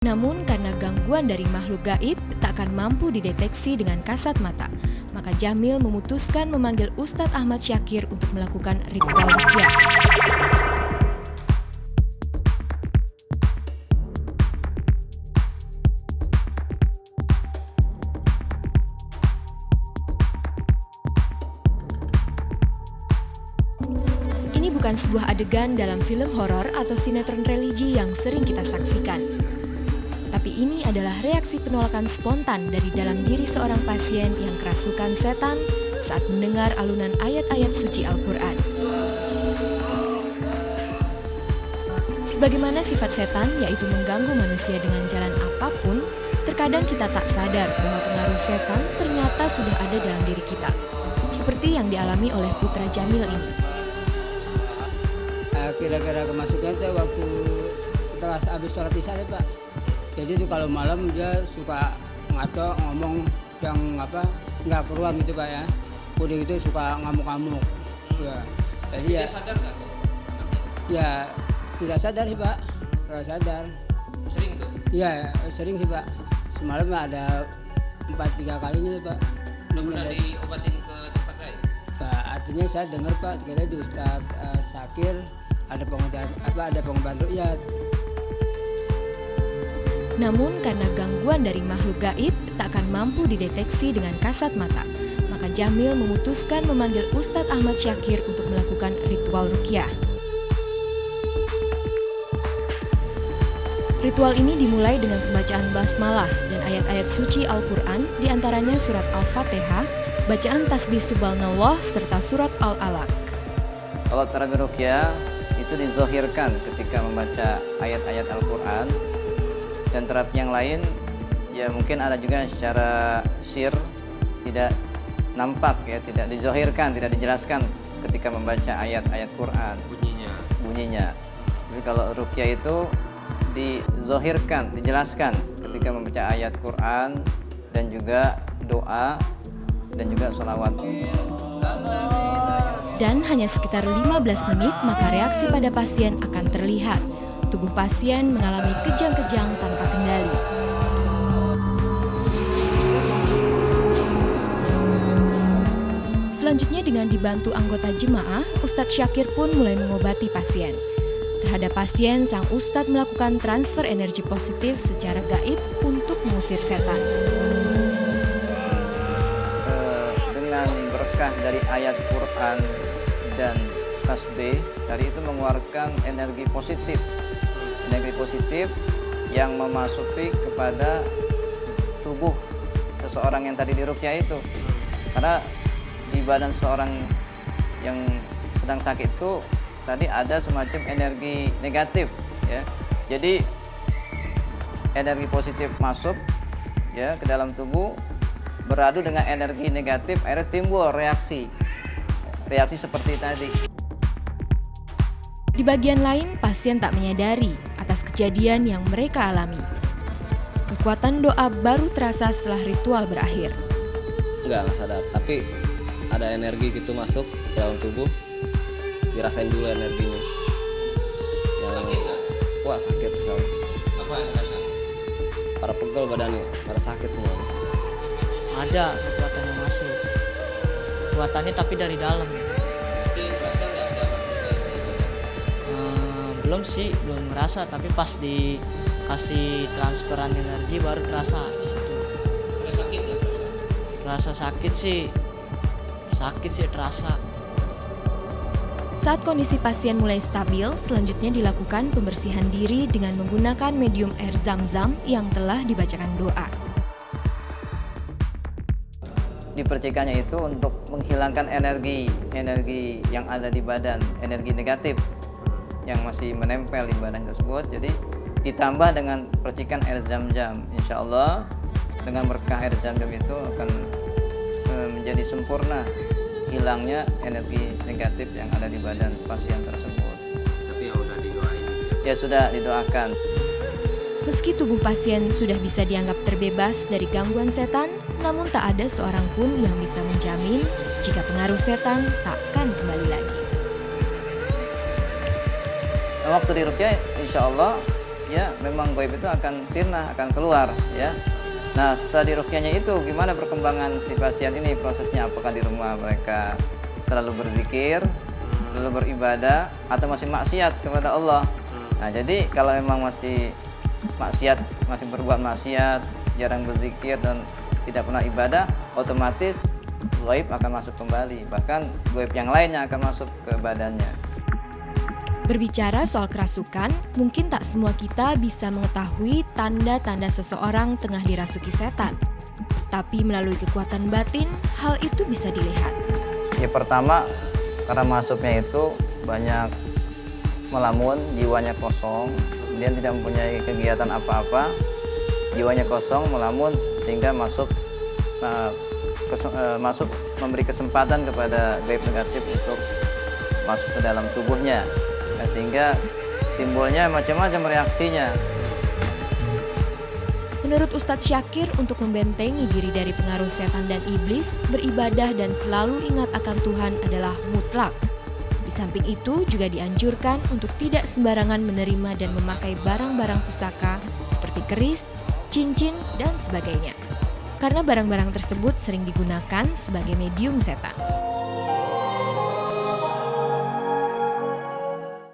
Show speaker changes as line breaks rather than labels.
Namun karena gangguan dari makhluk gaib tak akan mampu dideteksi dengan kasat mata, maka Jamil memutuskan memanggil Ustadz Ahmad Syakir untuk melakukan ritual ruqyah. Ini bukan sebuah adegan dalam film horor atau sinetron religi yang sering kita saksikan. Tapi ini adalah reaksi penolakan spontan dari dalam diri seorang pasien yang kerasukan setan saat mendengar alunan ayat-ayat suci Al-Quran. Sebagaimana sifat setan, yaitu mengganggu manusia dengan jalan apapun, terkadang kita tak sadar bahwa pengaruh setan ternyata sudah ada dalam diri kita. Seperti yang dialami oleh putra Jamil ini.
Kira-kira kemasukan itu waktu setelah habis sholat isya Pak. Jadi itu kalau malam dia suka ngaco ngomong yang nggak keruan gitu Pak ya. Udah itu suka ngamuk-ngamuk. Ya. Jadi ya.
Sadar nggak tuh?
Ya tidak sadar sih Pak. Tidak sadar.
Sering tuh?
Iya sering sih Pak. Semalam ada 4-3 kalinya Pak.
Udah diobatin ke tempat lain?
Pak, artinya saya dengar Pak, kita di Ustadz Syakir ada pengobat ruqyah.
Namun karena gangguan dari makhluk gaib tak akan mampu dideteksi dengan kasat mata, maka Jamil memutuskan memanggil Ustadz Ahmad Syakir untuk melakukan ritual ruqyah. Ritual ini dimulai dengan pembacaan basmalah dan ayat-ayat suci Al-Quran, diantaranya surat Al-Fatihah, bacaan tasbih Subhanallah, serta surat Al-Alaq.
Kalau terapi ruqyah itu dizohirkan ketika membaca ayat-ayat Al-Quran, dan terapi yang lain ya mungkin ada juga secara sir, tidak nampak ya, tidak dizohirkan, tidak dijelaskan ketika membaca ayat-ayat Quran bunyinya. Tapi kalau ruqyah itu dizohirkan, dijelaskan ketika membaca ayat Quran dan juga doa dan juga sholawat.
Dan hanya sekitar 15 menit maka reaksi pada pasien akan terlihat. Tubuh pasien mengalami kejang-kejang tanpa kendali. Selanjutnya dengan dibantu anggota jemaah, Ustadz Syakir pun mulai mengobati pasien. Terhadap pasien, sang Ustadz melakukan transfer energi positif secara gaib untuk mengusir setan.
Dengan berkah dari ayat Quran dan tasbih, tadi itu mengeluarkan energi positif yang memasuki kepada tubuh seseorang yang tadi diruqyah itu. Karena di badan seseorang yang sedang sakit itu tadi ada semacam energi negatif ya. Jadi energi positif masuk ya ke dalam tubuh, beradu dengan energi negatif, akhirnya timbul reaksi seperti tadi.
Di bagian lain, pasien tak menyadari atas kejadian yang mereka alami. Kekuatan doa baru terasa setelah ritual berakhir.
Nggak sadar, tapi ada energi gitu masuk ke dalam tubuh, dirasain dulu energinya. Wah sakit sekali.
Apa yang terasa?
Para pegel badannya, pada sakit semuanya.
Ada kekuatan yang masuk. Kekuatannya tapi dari dalam.
Tapi merasa nggak ada makhluk gitu?
Belum sih, belum ngerasa. Tapi pas dikasih transferan energi baru terasa di situ.
Udah sakit ya?
Terasa sakit sih terasa.
Saat kondisi pasien mulai stabil, selanjutnya dilakukan pembersihan diri dengan menggunakan medium air zam-zam yang telah dibacakan doa.
Dipercikannya itu untuk menghilangkan energi yang ada di badan, energi negatif yang masih menempel di badan tersebut. Jadi ditambah dengan percikan air zam-zam. Insya Allah dengan berkah air zam-zam itu akan menjadi sempurna hilangnya energi negatif yang ada di badan pasien tersebut.
Tapi ya udah didoain gitu ya?
Ya sudah didoakan.
Meski tubuh pasien sudah bisa dianggap terbebas dari gangguan setan, namun tak ada seorang pun yang bisa menjamin jika pengaruh setan takkan kembali lagi.
Waktu di ruqyah insya Allah ya memang gaib itu akan sirna, akan keluar ya. Nah, setelah diruqyahnya itu gimana perkembangan si pasien ini, prosesnya? Apakah di rumah mereka selalu berzikir, selalu beribadah, atau masih maksiat kepada Allah? Nah, jadi kalau memang masih maksiat, masih berbuat maksiat, jarang berzikir dan tidak pernah ibadah, otomatis gaib akan masuk kembali, bahkan gaib yang lainnya akan masuk ke badannya.
Berbicara soal kerasukan, mungkin tak semua kita bisa mengetahui tanda-tanda seseorang tengah dirasuki setan. Tapi melalui kekuatan batin, hal itu bisa dilihat.
Ya, pertama, karena masuknya itu banyak melamun, jiwanya kosong, dia tidak mempunyai kegiatan apa-apa, jiwanya kosong, melamun, sehingga masuk memberi kesempatan kepada gaib negatif untuk masuk ke dalam tubuhnya. Nah, sehingga timbulnya macam-macam reaksinya.
Menurut Ustadz Syakir, untuk membentengi diri dari pengaruh setan dan iblis, beribadah dan selalu ingat akan Tuhan adalah mutlak. Di samping itu juga dianjurkan untuk tidak sembarangan menerima dan memakai barang-barang pusaka seperti keris, cincin, dan sebagainya. Karena barang-barang tersebut sering digunakan sebagai medium setan.